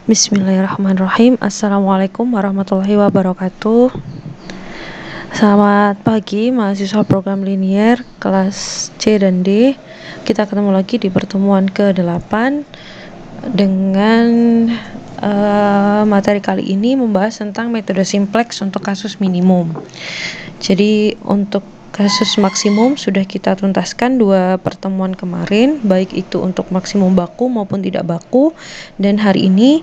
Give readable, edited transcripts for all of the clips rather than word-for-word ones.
Bismillahirrahmanirrahim. Assalamualaikum warahmatullahi wabarakatuh. Selamat pagi mahasiswa program linier kelas C dan D. Kita ketemu lagi di pertemuan ke-8 dengan materi kali ini membahas tentang metode simplex untuk kasus minimum. Jadi untuk kasus maksimum sudah kita tuntaskan 2 pertemuan kemarin, baik itu untuk maksimum baku maupun tidak baku. Dan hari ini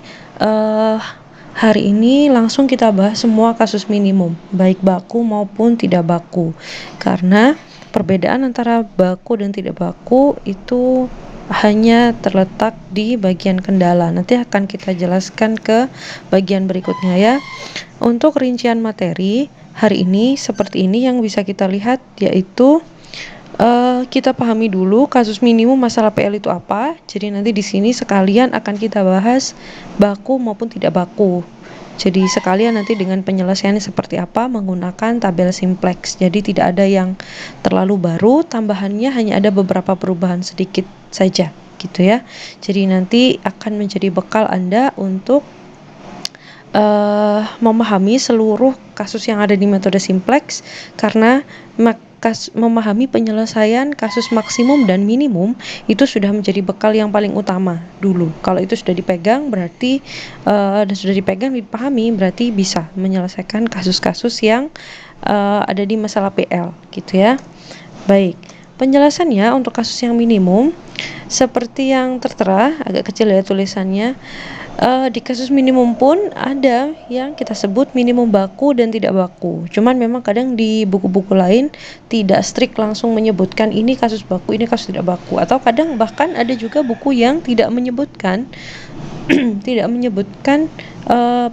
langsung kita bahas semua kasus minimum, baik baku maupun tidak baku. Karena perbedaan antara baku dan tidak baku itu hanya terletak di bagian kendala. Nanti akan kita jelaskan ke bagian berikutnya ya. Untuk rincian materi hari ini seperti ini yang bisa kita lihat, yaitu kita pahami dulu kasus minimum masalah PL itu apa. Jadi nanti di sini sekalian akan kita bahas baku maupun tidak baku. Jadi sekalian nanti dengan penyelesaiannya seperti apa menggunakan tabel simplex. Jadi tidak ada yang terlalu baru, tambahannya hanya ada beberapa perubahan sedikit saja gitu ya. Jadi nanti akan menjadi bekal Anda untuk memahami seluruh kasus yang ada di metode simplex, karena memahami penyelesaian kasus maksimum dan minimum itu sudah menjadi bekal yang paling utama dulu. Kalau itu sudah dipegang berarti dan sudah dipegang dipahami berarti bisa menyelesaikan kasus-kasus yang ada di masalah PL gitu ya. Baik, penjelasannya untuk kasus yang minimum seperti yang tertera, agak kecil ya tulisannya. Di kasus minimum pun ada yang kita sebut minimum baku dan tidak baku. Cuman memang kadang di buku-buku lain tidak strict langsung menyebutkan ini kasus baku, ini kasus tidak baku. Atau kadang bahkan ada juga buku yang tidak menyebutkan tidak menyebutkan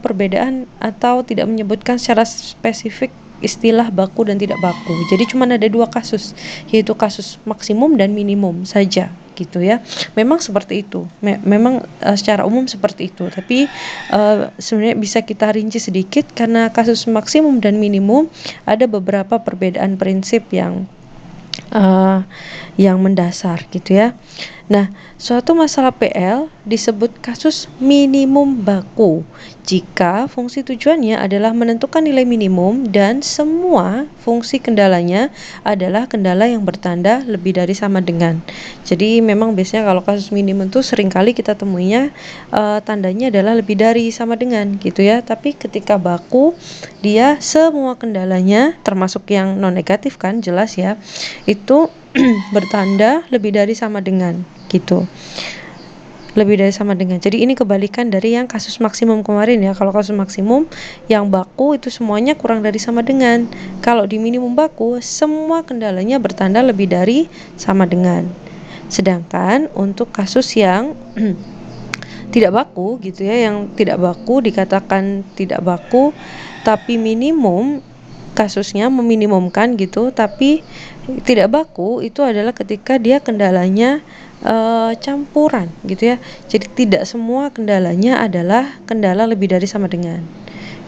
perbedaan atau tidak menyebutkan secara spesifik istilah baku dan tidak baku. Jadi cuma ada 2 kasus, yaitu kasus maksimum dan minimum saja gitu ya. Memang seperti itu. Memang secara umum seperti itu. Tapi sebenarnya bisa kita rinci sedikit karena kasus maksimum dan minimum ada beberapa perbedaan prinsip yang mendasar gitu ya. Nah, suatu masalah PL disebut kasus minimum baku jika fungsi tujuannya adalah menentukan nilai minimum dan semua fungsi kendalanya adalah kendala yang bertanda lebih dari sama dengan. Jadi memang biasanya kalau kasus minimum itu seringkali kita temuinya tandanya adalah lebih dari sama dengan gitu ya. Tapi ketika baku dia semua kendalanya termasuk yang non negatif kan jelas ya, itu bertanda lebih dari sama dengan gitu. Lebih dari sama dengan. Jadi ini kebalikan dari yang kasus maksimum kemarin ya. Kalau kasus maksimum yang baku itu semuanya kurang dari sama dengan. Kalau di minimum baku semua kendalanya bertanda lebih dari sama dengan. Sedangkan untuk kasus yang tidak baku gitu ya, yang tidak baku dikatakan tidak baku tapi minimum kasusnya meminimumkan gitu, tapi tidak baku itu adalah ketika dia kendalanya campuran gitu ya. Jadi tidak semua kendalanya adalah kendala lebih dari sama dengan.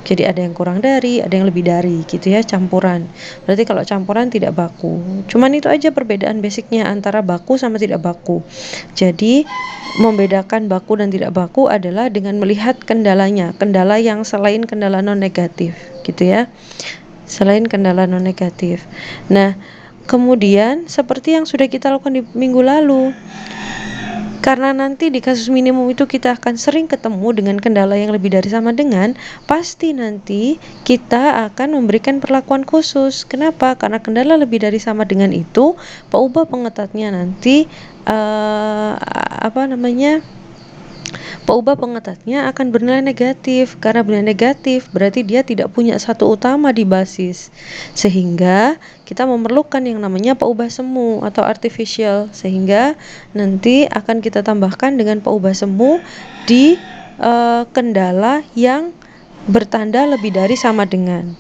Jadi ada yang kurang dari, ada yang lebih dari gitu ya, campuran. Berarti kalau campuran tidak baku. Cuman itu aja perbedaan basicnya antara baku sama tidak baku. Jadi membedakan baku dan tidak baku adalah dengan melihat kendalanya, kendala yang selain kendala non negatif gitu ya. Selain kendala non negatif. Nah, kemudian seperti yang sudah kita lakukan di minggu lalu, karena nanti di kasus minimum itu kita akan sering ketemu dengan kendala yang lebih dari sama dengan, pasti nanti kita akan memberikan perlakuan khusus. Kenapa? Karena kendala lebih dari sama dengan itu, peubah pengetatnya nanti peubah pengetatnya akan bernilai negatif. Karena bernilai negatif berarti dia tidak punya satu utama di basis, sehingga kita memerlukan yang namanya peubah semu atau artificial, sehingga nanti akan kita tambahkan dengan peubah semu di kendala yang bertanda lebih dari sama dengan.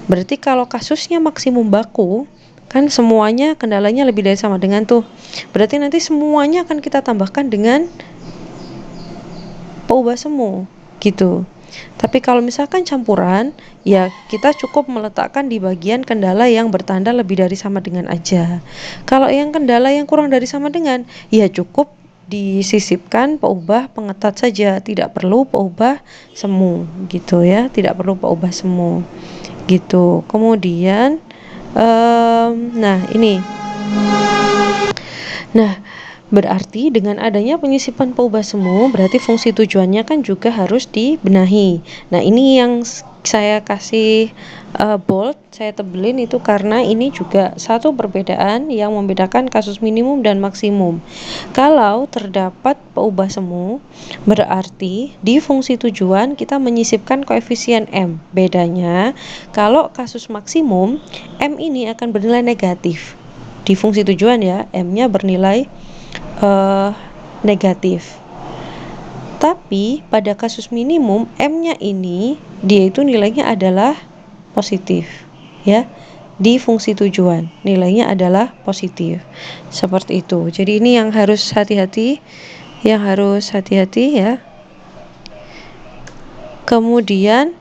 Berarti kalau kasusnya maksimum baku kan semuanya kendalanya lebih dari sama dengan tuh, berarti nanti semuanya akan kita tambahkan dengan peubah semu gitu. Tapi kalau misalkan campuran, ya kita cukup meletakkan di bagian kendala yang bertanda lebih dari sama dengan aja. Kalau yang kendala yang kurang dari sama dengan, ya cukup disisipkan peubah pengetat saja, tidak perlu peubah semu gitu ya, tidak perlu peubah semu gitu. Kemudian nah ini, berarti dengan adanya penyisipan peubah semu, berarti fungsi tujuannya kan juga harus dibenahi. Nah, ini yang saya kasih bold, saya tebelin itu karena ini juga satu perbedaan yang membedakan kasus minimum dan maksimum. Kalau terdapat peubah semu, berarti di fungsi tujuan kita menyisipkan koefisien M. Bedanya, kalau kasus maksimum, M ini akan bernilai negatif. Di fungsi tujuan ya, M-nya bernilai negatif. Tapi pada kasus minimum, M-nya ini dia itu nilainya adalah positif ya. Di fungsi tujuan nilainya adalah positif. Seperti itu. Jadi ini yang harus hati-hati, ya. Kemudian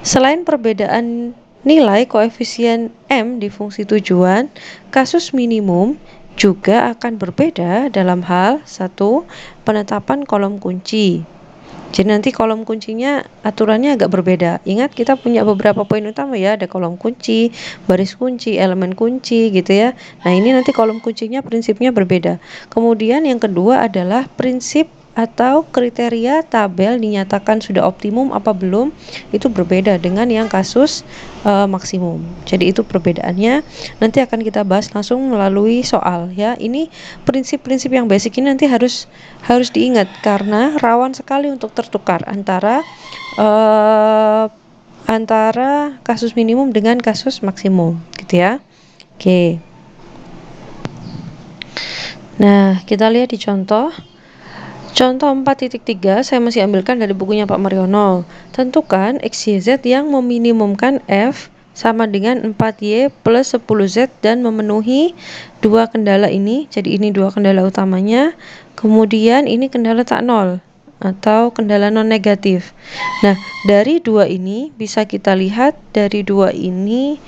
selain perbedaan nilai koefisien M di fungsi tujuan, kasus minimum juga akan berbeda dalam hal satu, penetapan kolom kunci. Jadi nanti kolom kuncinya aturannya agak berbeda. Ingat kita punya beberapa poin utama ya, ada kolom kunci, baris kunci, elemen kunci gitu ya. Nah, ini nanti kolom kuncinya prinsipnya berbeda. Kemudian yang kedua adalah prinsip atau kriteria tabel dinyatakan sudah optimum apa belum, itu berbeda dengan yang kasus maksimum. Jadi itu perbedaannya, nanti akan kita bahas langsung melalui soal ya. Ini prinsip-prinsip yang basic ini nanti harus diingat karena rawan sekali untuk tertukar antara kasus minimum dengan kasus maksimum gitu ya. Oke. Nah, kita lihat di contoh 4.3 saya masih ambilkan dari bukunya Pak Mariono. Tentukan X, Y, Z yang meminimumkan F sama dengan 4Y plus 10Z dan memenuhi dua kendala ini. Jadi ini dua kendala utamanya. Kemudian ini kendala tak nol atau kendala non negatif. Nah, dari dua ini bisa kita lihat, dari dua ini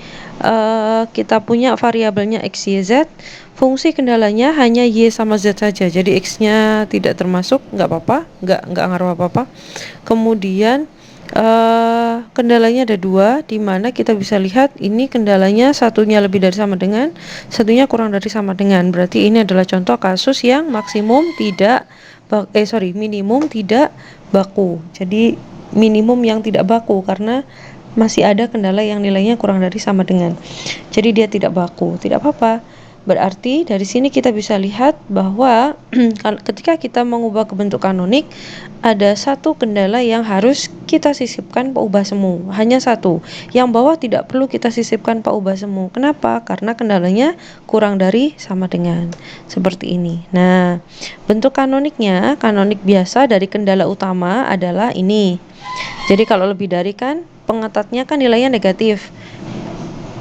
kita punya variabelnya X, Y, Z. Fungsi kendalanya hanya Y sama Z saja, jadi X-nya tidak termasuk, nggak apa-apa, nggak ngaruh apa-apa. Kemudian kendalanya ada dua, di mana kita bisa lihat ini kendalanya satunya lebih dari sama dengan, satunya kurang dari sama dengan. Berarti ini adalah contoh kasus yang minimum tidak baku. Jadi minimum yang tidak baku karena masih ada kendala yang nilainya kurang dari sama dengan. Jadi dia tidak baku, tidak apa-apa. Berarti dari sini kita bisa lihat bahwa ketika kita mengubah ke bentuk kanonik, ada satu kendala yang harus kita sisipkan peubah semu, hanya satu. Yang bawah tidak perlu kita sisipkan peubah semu. Kenapa? Karena kendalanya kurang dari sama dengan. Seperti ini. Nah, bentuk kanoniknya, kanonik biasa dari kendala utama adalah ini. Jadi kalau lebih dari kan, pengetatnya kan nilainya negatif.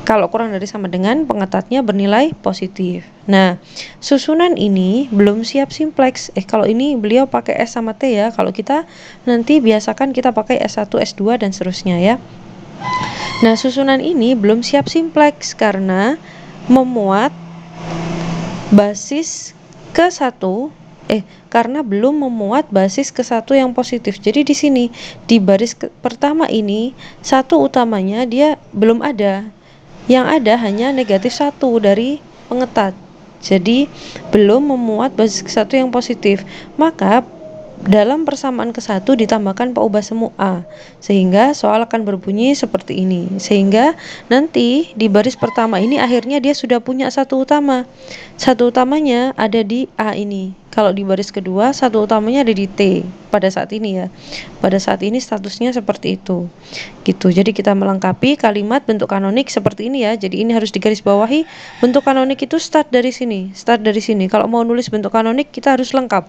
Kalau kurang dari sama dengan, pengetatnya bernilai positif. Nah, susunan ini belum siap simplex. Kalau ini beliau pakai S sama T ya. Kalau kita nanti biasakan kita pakai S1, S2 dan seterusnya ya. Nah, susunan ini belum siap simplex karena memuat basis ke-1 karena belum memuat basis ke-1 yang positif. Jadi di sini di baris pertama ini satu utamanya dia belum ada. Yang ada hanya negatif 1 dari pengetat. Jadi belum memuat basis ke-1 yang positif. Maka dalam persamaan ke-1 ditambahkan peubah semu A, sehingga soal akan berbunyi seperti ini. Sehingga nanti di baris pertama ini akhirnya dia sudah punya satu utama. Satu utamanya ada di A ini. Kalau di baris kedua satu utamanya ada di T pada saat ini ya. Pada saat ini statusnya seperti itu. Gitu. Jadi kita melengkapi kalimat bentuk kanonik seperti ini ya. Jadi ini harus digarisbawahi, bentuk kanonik itu start dari sini. Kalau mau nulis bentuk kanonik kita harus lengkap.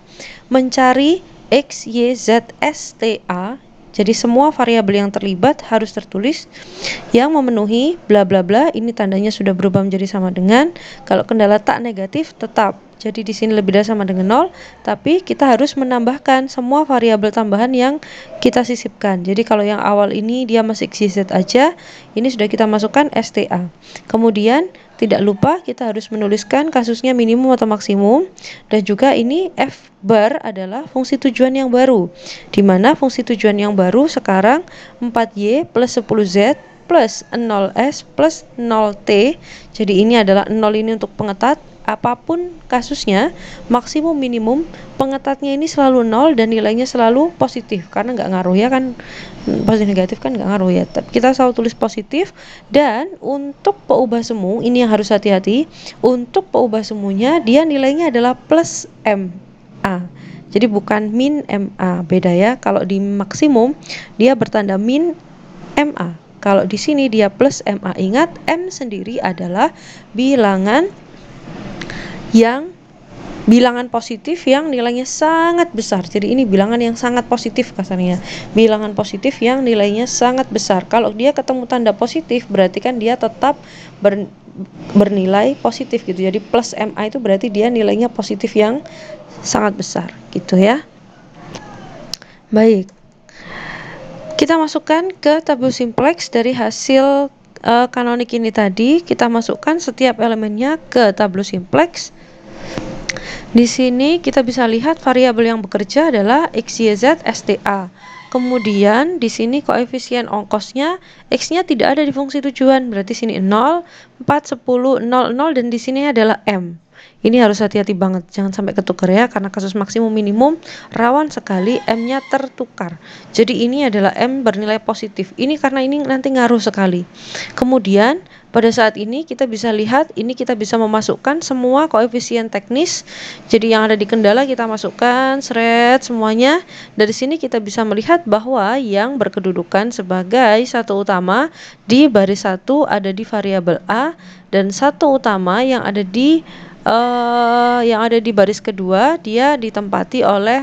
Mencari X, Y, Z, S, T, A. Jadi semua variabel yang terlibat harus tertulis. Yang memenuhi bla bla bla, ini tandanya sudah berubah menjadi sama dengan. Kalau kendala tak negatif tetap jadi di sini lebih dari sama dengan 0, tapi kita harus menambahkan semua variabel tambahan yang kita sisipkan. Jadi kalau yang awal ini dia masih XYZ aja, ini sudah kita masukkan STA. Kemudian tidak lupa kita harus menuliskan kasusnya minimum atau maksimum, dan juga ini F bar adalah fungsi tujuan yang baru, di mana fungsi tujuan yang baru sekarang 4Y plus 10Z plus 0S plus 0T. Jadi ini adalah 0 ini untuk pengetat, apapun kasusnya, maksimum minimum, pengetatnya ini selalu 0 dan nilainya selalu positif, karena nggak ngaruh ya kan, positif negatif kan nggak ngaruh ya, tapi kita selalu tulis positif. Dan untuk peubah semu ini yang harus hati-hati, untuk peubah semunya dia nilainya adalah plus MA, jadi bukan min MA, beda ya. Kalau di maksimum dia bertanda min MA, kalau di sini dia plus MA. Ingat, M sendiri adalah bilangan positif yang nilainya sangat besar. Jadi ini bilangan yang sangat positif kasarnya. Bilangan positif yang nilainya sangat besar. Kalau dia ketemu tanda positif, berarti kan dia tetap bernilai positif gitu. Jadi plus MA itu berarti dia nilainya positif yang sangat besar gitu ya. Baik. Kita masukkan ke tabel simplex dari hasil kanonik ini tadi. Kita masukkan setiap elemennya ke tabel simplex. Di sini kita bisa lihat variabel yang bekerja adalah X, Y, Z, STA. Kemudian di sini koefisien ongkosnya, X-nya tidak ada di fungsi tujuan, berarti sini 0, 4, 10, 0, 0, dan di sini adalah M. Ini harus hati-hati banget, jangan sampai ketukar ya, karena kasus maksimum minimum rawan sekali M-nya tertukar. Jadi ini adalah M bernilai positif. Ini karena ini nanti ngaruh sekali. Kemudian pada saat ini kita bisa lihat, ini kita bisa memasukkan semua koefisien teknis. Jadi yang ada di kendala kita masukkan seret semuanya. Dari sini kita bisa melihat bahwa yang berkedudukan sebagai satu utama di baris 1 ada di variabel A, dan satu utama yang ada di baris kedua dia ditempati oleh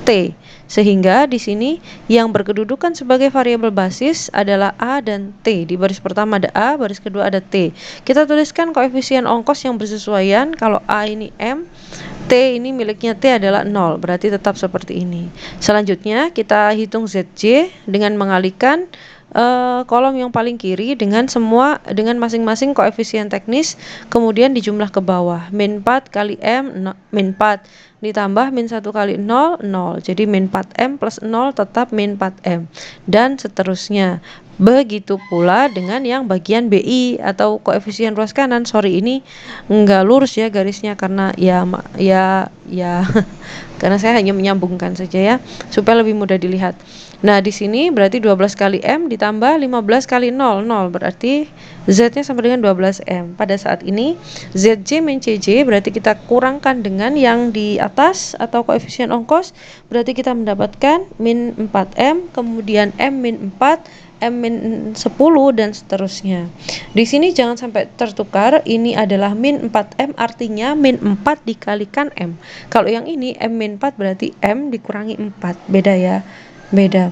T. Sehingga di sini yang berkedudukan sebagai variabel basis adalah A dan T. Di baris pertama ada A, baris kedua ada T. Kita tuliskan koefisien ongkos yang bersesuaian. Kalau A ini M, T ini miliknya T adalah 0, berarti tetap seperti ini. Selanjutnya kita hitung ZJ dengan mengalihkan kolom yang paling kiri dengan masing-masing koefisien teknis, kemudian dijumlah ke bawah. Min 4 kali M, min 4 ditambah min 1 kali 0, 0. Jadi min 4M plus 0 tetap min 4M. Dan seterusnya. Begitu pula dengan yang bagian BI atau koefisien ruas kanan. Sorry, ini enggak lurus ya garisnya karena ya karena saya hanya menyambungkan saja ya, supaya lebih mudah dilihat. Nah, di sini berarti 12 kali M ditambah 15 kali 0, 0. Berarti Z-nya sama dengan 12M. Pada saat ini, ZJ min CJ berarti kita kurangkan dengan yang di atas atau koefisien ongkos. Berarti kita mendapatkan min 4M, kemudian M min 4, M min 10, dan seterusnya. Di sini jangan sampai tertukar, ini adalah min 4M artinya min 4 dikalikan M. Kalau yang ini M min 4 berarti M dikurangi 4. Beda ya. Beda.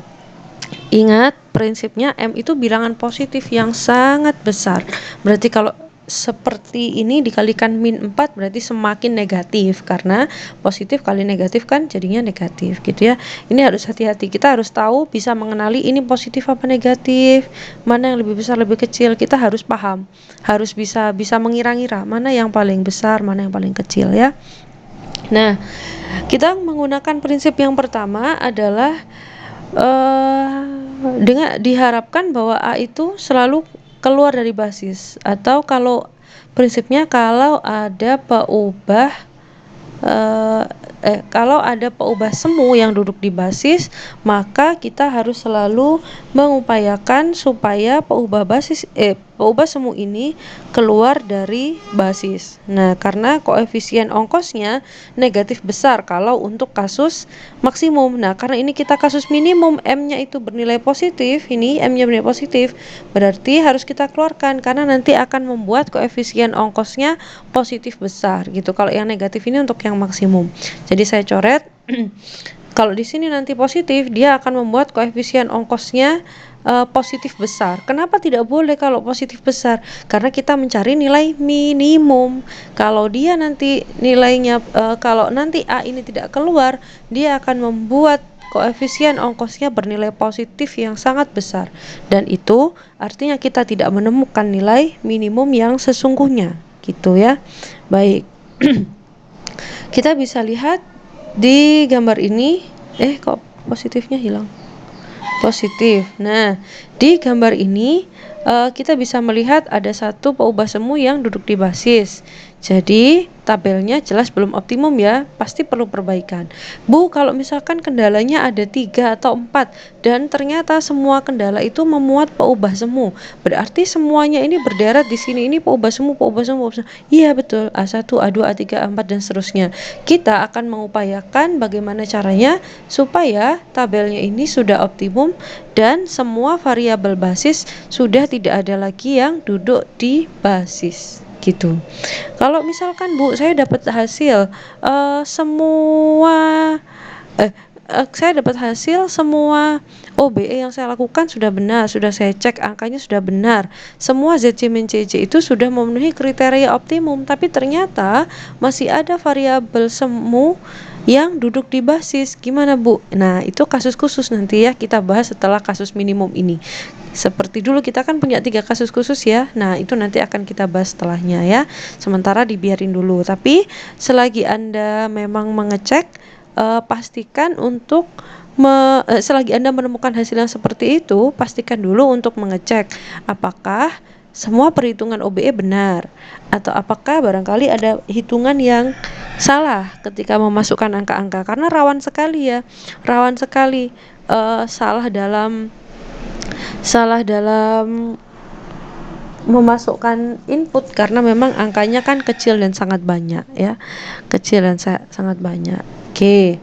Ingat, prinsipnya M itu bilangan positif yang sangat besar. Berarti kalau seperti ini dikalikan min 4 berarti semakin negatif, karena positif kali negatif kan jadinya negatif gitu ya. Ini harus hati-hati, kita harus tahu, bisa mengenali ini positif apa negatif, mana yang lebih besar lebih kecil. Kita harus paham, harus bisa mengira-ngira mana yang paling besar, mana yang paling kecil ya. Nah, kita menggunakan prinsip yang pertama adalah dengan diharapkan bahwa A itu selalu keluar dari basis, atau kalau prinsipnya kalau ada peubah semu yang duduk di basis, maka kita harus selalu mengupayakan supaya peubah semu ini keluar dari basis. Nah, karena koefisien ongkosnya negatif besar kalau untuk kasus maksimum. Nah, karena ini kita kasus minimum, M-nya itu bernilai positif, ini M-nya bernilai positif, berarti harus kita keluarkan karena nanti akan membuat koefisien ongkosnya positif besar gitu. Kalau yang negatif ini untuk yang maksimum. Jadi saya coret. Kalau di sini nanti positif, dia akan membuat koefisien ongkosnya positif besar. Kenapa tidak boleh kalau positif besar? Karena kita mencari nilai minimum. Kalau dia nanti nilainya kalau nanti A ini tidak keluar, dia akan membuat koefisien ongkosnya bernilai positif yang sangat besar, dan itu artinya kita tidak menemukan nilai minimum yang sesungguhnya, gitu ya. Baik. Kita bisa lihat di gambar ini, kok positifnya hilang? Positif. Nah, di gambar ini kita bisa melihat ada satu peubah semu yang duduk di basis. Jadi tabelnya jelas belum optimum ya, pasti perlu perbaikan. Bu, kalau misalkan kendalanya ada 3 atau 4 dan ternyata semua kendala itu memuat peubah semu, berarti semuanya ini berderet di sini, ini peubah semu, peubah semu, peubah semu. Iya betul, A1, A2, A3, A4 dan seterusnya. Kita akan mengupayakan bagaimana caranya supaya tabelnya ini sudah optimum dan semua variabel basis sudah tidak ada lagi yang duduk di basis, gitu. Kalau misalkan Bu, saya dapat hasil semua OBE yang saya lakukan sudah benar, sudah saya cek angkanya sudah benar, semua ZC min CC itu sudah memenuhi kriteria optimum, tapi ternyata masih ada variabel semu yang duduk di basis. Gimana Bu? Nah, itu kasus khusus nanti ya, kita bahas setelah kasus minimum ini. Seperti dulu kita kan punya 3 kasus khusus ya. Nah, itu nanti akan kita bahas setelahnya ya. Sementara dibiarin dulu. Tapi selagi Anda memang mengecek, pastikan untuk selagi Anda menemukan hasil yang seperti itu, pastikan dulu untuk mengecek apakah semua perhitungan OBE benar, atau apakah barangkali ada hitungan yang salah ketika memasukkan angka-angka, karena rawan sekali salah dalam memasukkan input, karena memang angkanya kan kecil dan sangat banyak ya, sangat banyak. Oke.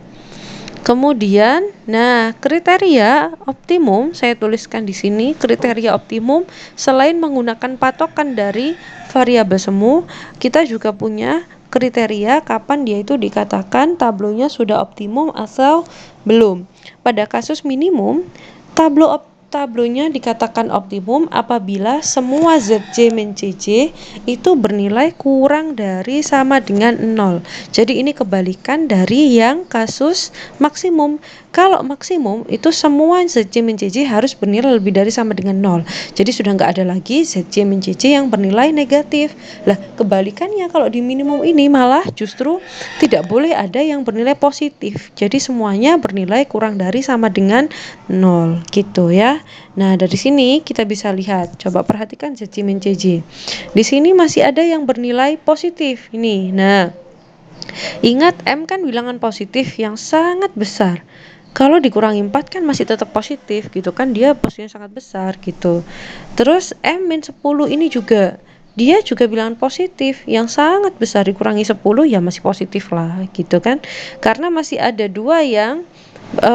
Kemudian, nah, kriteria optimum saya tuliskan di sini. Kriteria optimum selain menggunakan patokan dari variabel semu, kita juga punya kriteria kapan dia itu dikatakan tablonya sudah optimum atau belum. Pada kasus minimum, tablonya dikatakan optimum apabila semua ZC min CC itu bernilai kurang dari sama dengan 0. Jadi ini kebalikan dari yang kasus maksimum. Kalau maksimum itu semua ZC min CC harus bernilai lebih dari sama dengan 0. Jadi sudah nggak ada lagi ZC min CC yang bernilai negatif. Lah, kebalikannya kalau di minimum ini malah justru tidak boleh ada yang bernilai positif. Jadi semuanya bernilai kurang dari sama dengan 0, gitu ya. Nah, dari sini kita bisa lihat, coba perhatikan ZC min CC. Di sini masih ada yang bernilai positif ini. Nah, ingat M kan bilangan positif yang sangat besar. Kalau dikurangi 4 kan masih tetap positif gitu kan, dia posisinya sangat besar gitu. Terus M-10 ini juga, dia juga bilangan positif yang sangat besar, dikurangi 10 ya masih positif lah gitu kan. Karena masih ada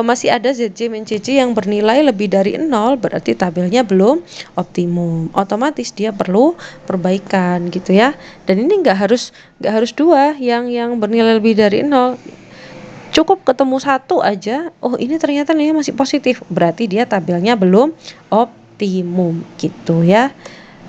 masih ada ZC min CC yang bernilai lebih dari 0, berarti tabelnya belum optimum. Otomatis dia perlu perbaikan gitu ya. Dan ini nggak harus 2 yang bernilai lebih dari 0. Cukup ketemu 1 aja, oh ini ternyata nilainya masih positif, berarti dia tabelnya belum optimum gitu ya.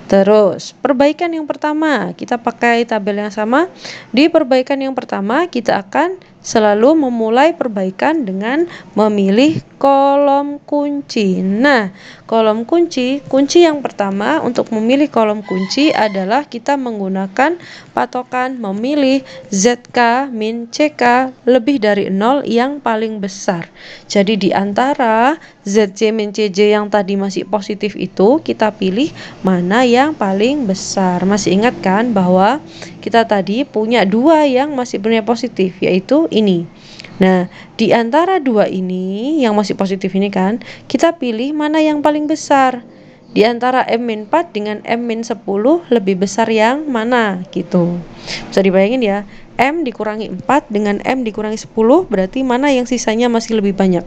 Terus perbaikan yang pertama, kita pakai tabel yang sama. Di perbaikan yang pertama kita akan selalu memulai perbaikan dengan memilih kolom kunci. Nah, kolom kunci yang pertama untuk memilih kolom kunci adalah kita menggunakan patokan memilih ZK min CK lebih dari 0 yang paling besar. Jadi di antara ZC min CJ yang tadi masih positif itu, kita pilih mana yang paling besar. Masih ingat kan bahwa kita tadi punya 2 yang masih bernilai positif, yaitu ini. Nah, di antara 2 ini yang masih positif ini kan, kita pilih mana yang paling besar. Di antara M-4 dengan M-10 lebih besar yang mana gitu. Bisa dibayangin ya, M dikurangi 4 dengan M dikurangi 10, berarti mana yang sisanya masih lebih banyak?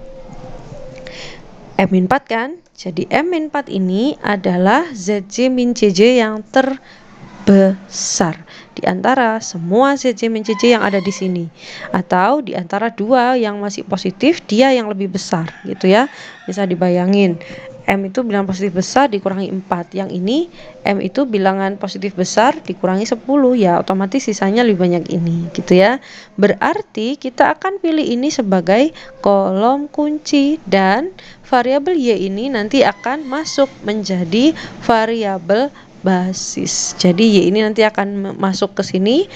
M-4 kan? Jadi M-4 ini adalah ZC min CJ yang terbesar di antara semua ZC min CJ yang ada di sini, atau di antara 2 yang masih positif dia yang lebih besar gitu ya. Bisa dibayangin M itu bilangan positif besar dikurangi 4. Yang ini M itu bilangan positif besar dikurangi 10, ya otomatis sisanya lebih banyak ini, gitu ya. Berarti kita akan pilih ini sebagai kolom kunci dan variabel Y ini nanti akan masuk menjadi variabel basis. Jadi Y ini nanti akan masuk ke sini.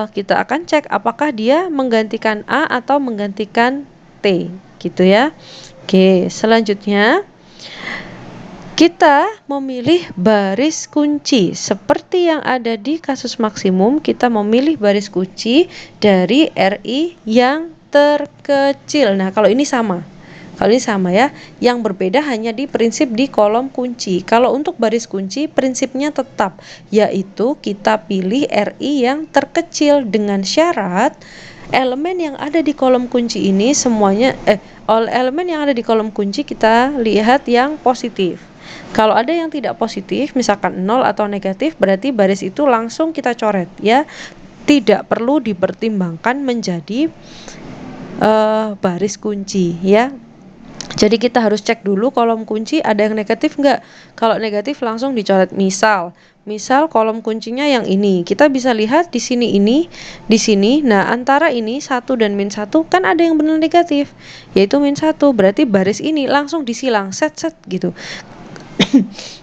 Kita akan cek apakah dia menggantikan A atau menggantikan T, gitu ya. Oke, selanjutnya kita memilih baris kunci. Seperti yang ada di kasus maksimum, kita memilih baris kunci dari RI yang terkecil. Nah, kalau ini sama. Kalau ini sama ya. Yang berbeda hanya di prinsip di kolom kunci. Kalau untuk baris kunci, prinsipnya tetap, yaitu kita pilih RI yang terkecil dengan syarat elemen yang ada di kolom kunci ini semuanya elemen yang ada di kolom kunci kita lihat yang positif. Kalau ada yang tidak positif, misalkan 0 atau negatif, berarti baris itu langsung kita coret ya. Tidak perlu dipertimbangkan menjadi baris kunci ya. Jadi kita harus cek dulu kolom kunci ada yang negatif enggak. Kalau negatif langsung dicoret. Misal kolom kuncinya yang ini. Kita bisa lihat di sini ini, di sini. Nah, antara ini 1 dan -1 kan ada yang benar negatif, yaitu -1. Berarti baris ini langsung disilang set gitu.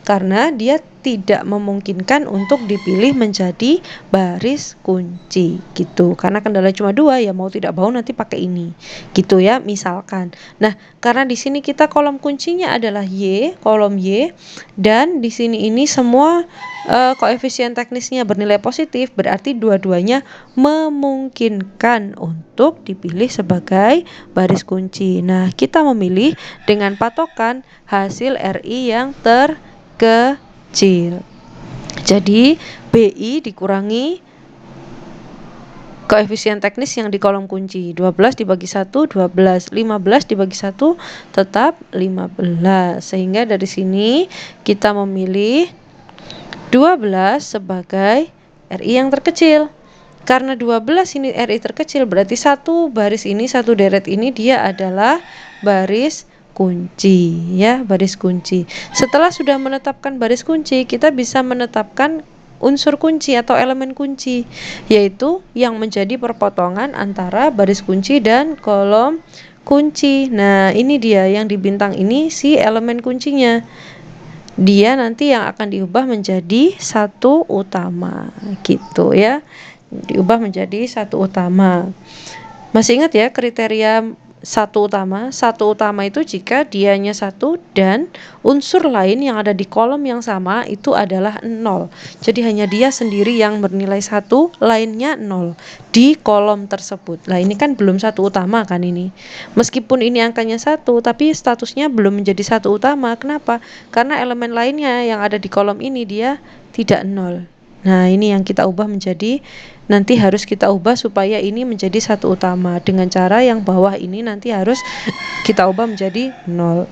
Karena dia tidak memungkinkan untuk dipilih menjadi baris kunci gitu. Karena kendala cuma 2, ya mau tidak mau nanti pakai ini. Gitu ya, misalkan. Nah, karena di sini kita kolom kuncinya adalah Y, kolom Y, dan di sini ini semua koefisien teknisnya bernilai positif, berarti dua-duanya memungkinkan untuk dipilih sebagai baris kunci. Nah, kita memilih dengan patokan hasil RI yang terkecil. Jadi BI dikurangi koefisien teknis yang di kolom kunci. 12 dibagi 1, 12. 15 dibagi 1 tetap 15. Sehingga dari sini kita memilih 12 sebagai RI yang terkecil. Karena 12 ini RI terkecil, berarti satu baris ini, satu deret ini dia adalah baris kunci ya, baris kunci. Setelah sudah menetapkan baris kunci, kita bisa menetapkan unsur kunci atau elemen kunci, yaitu yang menjadi perpotongan antara baris kunci dan kolom kunci. Nah, ini dia yang di bintang ini si elemen kuncinya. Dia nanti yang akan diubah menjadi satu utama gitu ya. Diubah menjadi satu utama. Masih ingat ya kriteria satu utama itu jika dianya 1 dan unsur lain yang ada di kolom yang sama itu adalah 0. Jadi hanya dia sendiri yang bernilai 1, lainnya 0 di kolom tersebut. Nah, ini kan belum satu utama kan ini. Meskipun ini angkanya 1, tapi statusnya belum menjadi satu utama. Kenapa? Karena elemen lainnya yang ada di kolom ini dia tidak 0. Nah, ini yang kita ubah menjadi, nanti harus kita ubah supaya ini menjadi satu utama. Dengan cara yang bawah ini nanti harus kita ubah menjadi 0.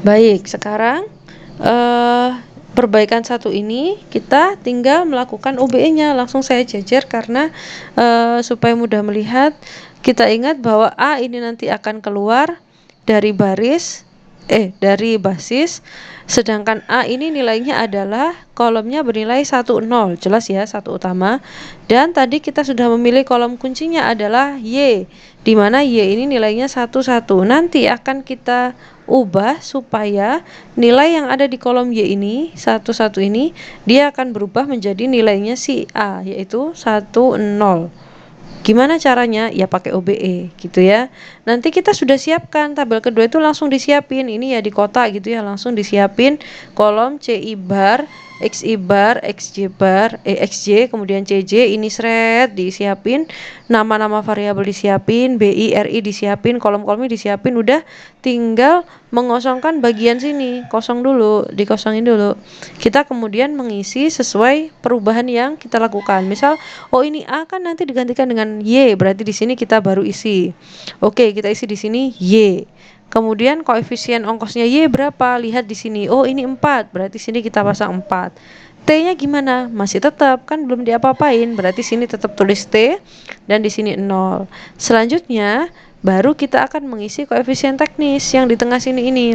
Baik, sekarang perbaikan satu ini kita tinggal melakukan OBE-nya. Langsung saya jejer karena supaya mudah melihat. Kita ingat bahwa A ini nanti akan keluar dari dari basis, sedangkan A ini nilainya adalah kolomnya bernilai 1, 0, jelas ya, satu utama. Dan tadi kita sudah memilih kolom kuncinya adalah Y, di mana Y ini nilainya 1, 1. Nanti akan kita ubah supaya nilai yang ada di kolom Y ini, 1, 1 ini, dia akan berubah menjadi nilainya si A, yaitu 1, 0. Gimana caranya? Ya pakai OBE gitu ya. Nanti kita sudah siapkan tabel kedua itu langsung disiapin. Ini ya di kotak gitu ya, langsung disiapin kolom CI bar, XI bar, XJ, kemudian CJ ini seret disiapin, nama-nama variabel disiapin, BI, RI disiapin, kolom-kolomnya disiapin, udah tinggal mengosongkan bagian sini, dikosongin dulu. Kita kemudian mengisi sesuai perubahan yang kita lakukan. Misal, oh ini A kan nanti digantikan dengan Y, berarti di sini kita baru isi. Oke, kita isi di sini Y. Kemudian koefisien ongkosnya Y berapa? Lihat di sini. Oh, ini 4. Berarti sini kita pasang 4. T-nya gimana? Masih tetap, kan belum diapa-apain. Berarti sini tetap tulis T dan di sini 0. Selanjutnya, baru kita akan mengisi koefisien teknis yang di tengah sini ini.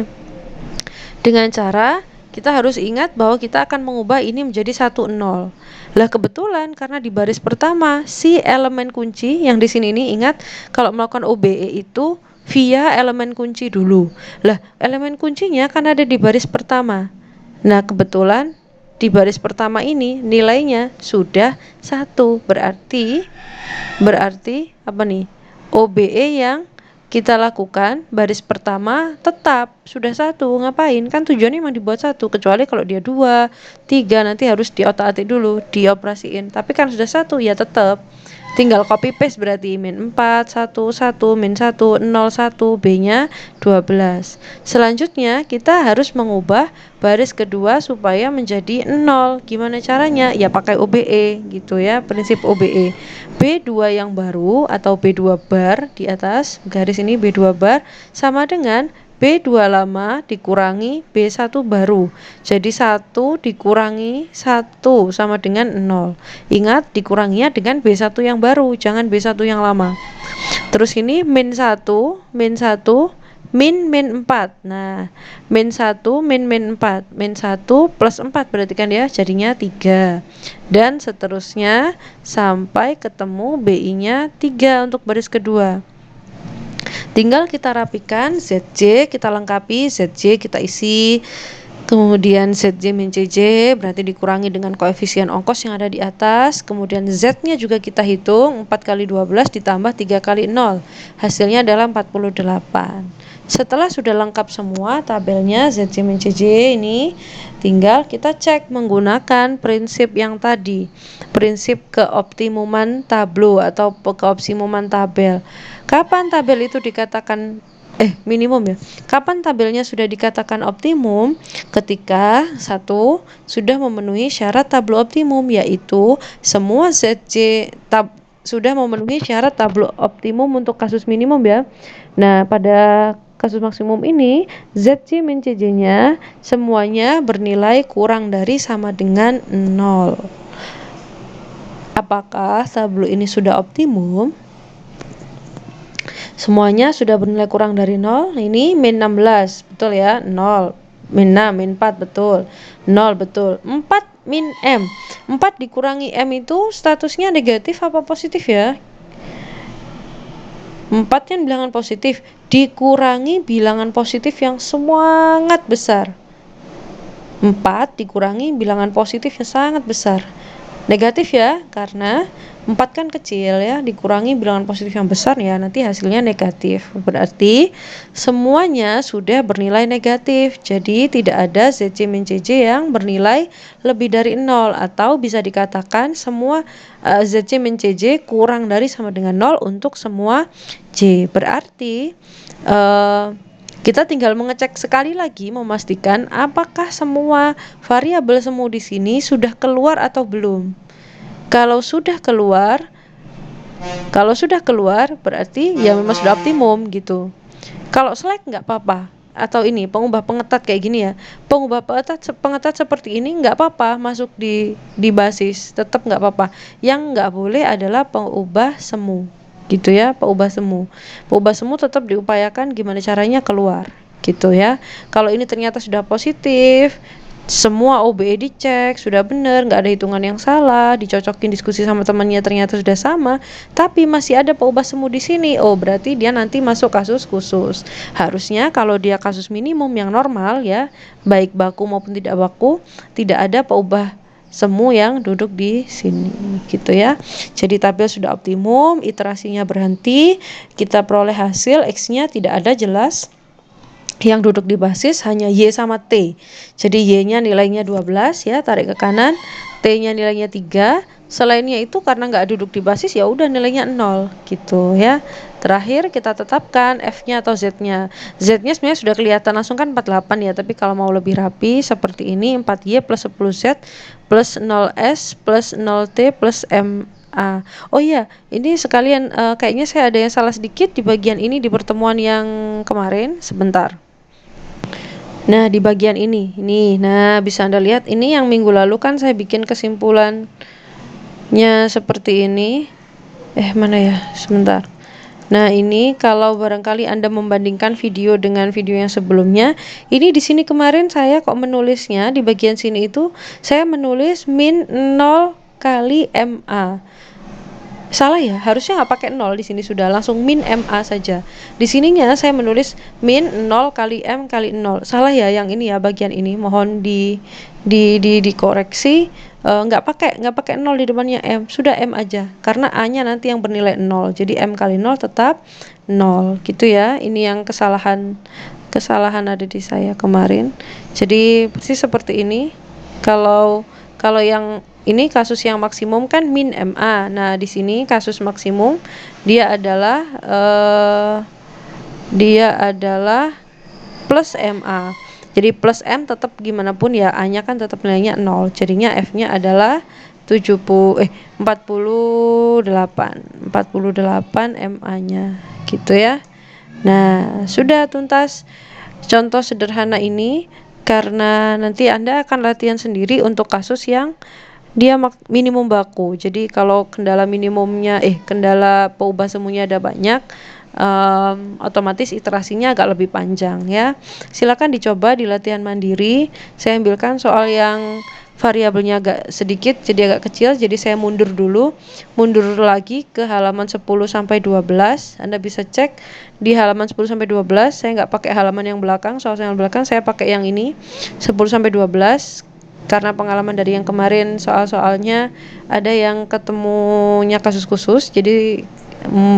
Dengan cara kita harus ingat bahwa kita akan mengubah ini menjadi 1, 0. Lah kebetulan karena di baris pertama si elemen kunci yang di sini ini, ingat kalau melakukan OBE itu via elemen kunci dulu. Lah elemen kuncinya kan ada di baris pertama. Nah kebetulan di baris pertama ini nilainya sudah 1. Berarti apa nih? OBE yang kita lakukan baris pertama tetap sudah 1. Ngapain? Kan tujuannya memang dibuat 1, kecuali kalau dia 2, 3 nanti harus diotak-atik dulu, dioperasiin. Tapi kan sudah 1 ya tetap. Tinggal copy paste berarti min 4, 1, 1, min 1, 0, 1, B-nya 12. Selanjutnya kita harus mengubah baris kedua supaya menjadi 0. Gimana caranya? Ya pakai OBE gitu ya, prinsip OBE. B2 yang baru atau B2 bar di atas garis ini, B2 bar sama dengan B2 lama dikurangi B1 baru. Jadi 1 dikurangi 1 sama dengan 0. Ingat dikuranginya dengan B1 yang baru, jangan B1 yang lama. Terus ini min 1, min 1, min 4. Nah, min 1, min 4. Min 1 plus 4 berarti kan ya, jadinya 3. Dan seterusnya sampai ketemu BI-nya 3 untuk baris kedua. Tinggal kita rapikan ZJ, kita lengkapi, ZJ kita isi, kemudian ZJ min CJ berarti dikurangi dengan koefisien ongkos yang ada di atas, kemudian Z-nya juga kita hitung, 4 kali 12 ditambah 3 kali 0, hasilnya adalah 48. Setelah sudah lengkap semua tabelnya ZJ min CJ ini, tinggal kita cek menggunakan prinsip yang tadi, prinsip keoptimuman tablo atau keoptimuman tabel. Kapan tabel itu dikatakan minimum ya? Kapan tabelnya sudah dikatakan optimum? Ketika 1 sudah memenuhi syarat tablo optimum, yaitu semua ZJ sudah memenuhi syarat tablo optimum untuk kasus minimum ya. Nah, pada kasus maksimum ini ZJ min CJ-nya semuanya bernilai kurang dari sama dengan 0. Apakah tablo ini sudah optimum? Semuanya sudah bernilai kurang dari 0. Ini min 16, betul ya? 0. Min 6, min 4, betul. 0, betul. 4 min M. 4 dikurangi M itu statusnya negatif apa positif ya? 4 kan bilangan positif. Dikurangi bilangan positif yang sangat besar. 4 dikurangi bilangan positif yang sangat besar. Negatif ya, karena 4 kan kecil ya, dikurangi bilangan positif yang besar ya, nanti hasilnya negatif. Berarti semuanya sudah bernilai negatif. Jadi tidak ada ZJ min CJ yang bernilai lebih dari 0, atau bisa dikatakan semua ZJ min CJ kurang dari sama dengan 0 untuk semua J. Berarti kita tinggal mengecek sekali lagi memastikan apakah semua variabel semu di sini sudah keluar atau belum. Kalau sudah keluar berarti ya memang sudah optimum gitu. Kalau select nggak apa-apa. Atau ini pengubah pengetat kayak gini ya. Pengubah pengetat seperti ini nggak apa-apa masuk di basis, tetap nggak apa-apa. Yang nggak boleh adalah pengubah semu. Gitu ya, pengubah semu. Pengubah semu tetap diupayakan gimana caranya keluar, gitu ya. Kalau ini ternyata sudah positif, semua OBE dicek, sudah benar, nggak ada hitungan yang salah, dicocokin diskusi sama temannya ternyata sudah sama, tapi masih ada pengubah semu di sini. Oh, berarti dia nanti masuk kasus khusus. Harusnya kalau dia kasus minimum yang normal ya, baik baku maupun tidak baku, tidak ada pengubah semu yang duduk di sini gitu ya. Jadi tabel sudah optimum, iterasinya berhenti, kita peroleh hasil X-nya tidak ada jelas. Yang duduk di basis hanya Y sama T. Jadi Y-nya nilainya 12 ya, tarik ke kanan, T-nya nilainya 3. Selainnya itu karena nggak duduk di basis ya udah nilainya 0 gitu ya. Terakhir kita tetapkan F-nya atau Z-nya. Z-nya sebenarnya sudah kelihatan langsung kan 48 ya, tapi kalau mau lebih rapi seperti ini 4Y plus 10Z plus 0S plus 0T plus MA. Oh iya, ini sekalian kayaknya saya ada yang salah sedikit di bagian ini di pertemuan yang kemarin. Sebentar. Nah, di bagian ini, nah bisa Anda lihat ini yang minggu lalu kan saya bikin kesimpulannya seperti ini. Mana ya? Sebentar. Nah, ini kalau barangkali Anda membandingkan video dengan video yang sebelumnya, ini di sini kemarin saya kok menulisnya di bagian sini itu saya menulis min 0 kali MA. Salah ya, harusnya nggak pakai 0 di sini, sudah langsung min MA saja. Di sininya saya menulis min 0 kali M kali 0. Salah ya yang ini ya, bagian ini. Mohon dikoreksi. Nggak pakai 0 di depannya M, sudah M aja karena A-nya nanti yang bernilai 0. Jadi M kali 0 tetap 0 gitu ya. Ini yang kesalahan ada di saya kemarin. Jadi persis seperti ini. Kalau yang ini kasus yang maksimum kan min MA. Nah, di sini kasus maksimum dia adalah plus MA. Jadi plus M tetap gimana pun ya, A-nya kan tetap nilainya 0. Jadinya F-nya adalah 48 MA-nya gitu ya. Nah, sudah tuntas contoh sederhana ini, karena nanti Anda akan latihan sendiri untuk kasus yang dia minimum baku. Jadi kalau kendala peubah semuanya ada banyak, otomatis iterasinya agak lebih panjang ya. Silakan dicoba di latihan mandiri. Saya ambilkan soal yang variabelnya agak sedikit, jadi agak kecil, jadi saya mundur lagi ke halaman 10 sampai 12. Anda bisa cek di halaman 10 sampai 12. Saya nggak pakai halaman yang belakang, soal yang belakang saya pakai yang ini 10 sampai 12. Karena pengalaman dari yang kemarin soal-soalnya ada yang ketemunya kasus khusus, jadi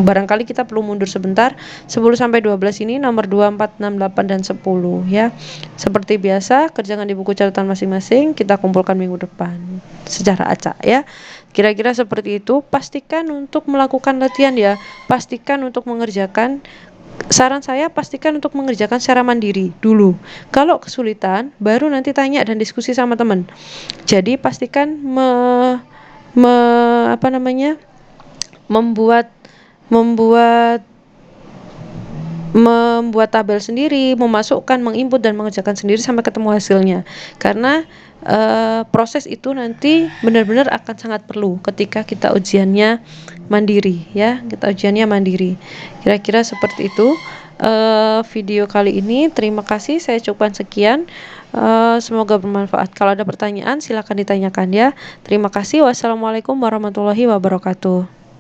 barangkali kita perlu mundur sebentar. 10 sampai 12 ini nomor 2, 4, 6, 8 dan 10 ya. Seperti biasa, kerjakan di buku catatan masing-masing, kita kumpulkan minggu depan secara acak ya. Kira-kira seperti itu. Pastikan untuk melakukan latihan ya. Pastikan untuk mengerjakan. Saran saya pastikan untuk mengerjakan secara mandiri dulu. Kalau kesulitan, baru nanti tanya dan diskusi sama teman. Jadi pastikan membuat tabel sendiri, memasukkan, menginput dan mengerjakan sendiri sampai ketemu hasilnya. Karena proses itu nanti benar-benar akan sangat perlu ketika kita ujiannya mandiri ya. Kira-kira seperti itu video kali ini. Terima kasih, saya cukupkan sekian. Semoga bermanfaat. Kalau ada pertanyaan silakan ditanyakan ya. Terima kasih. Wassalamualaikum warahmatullahi wabarakatuh.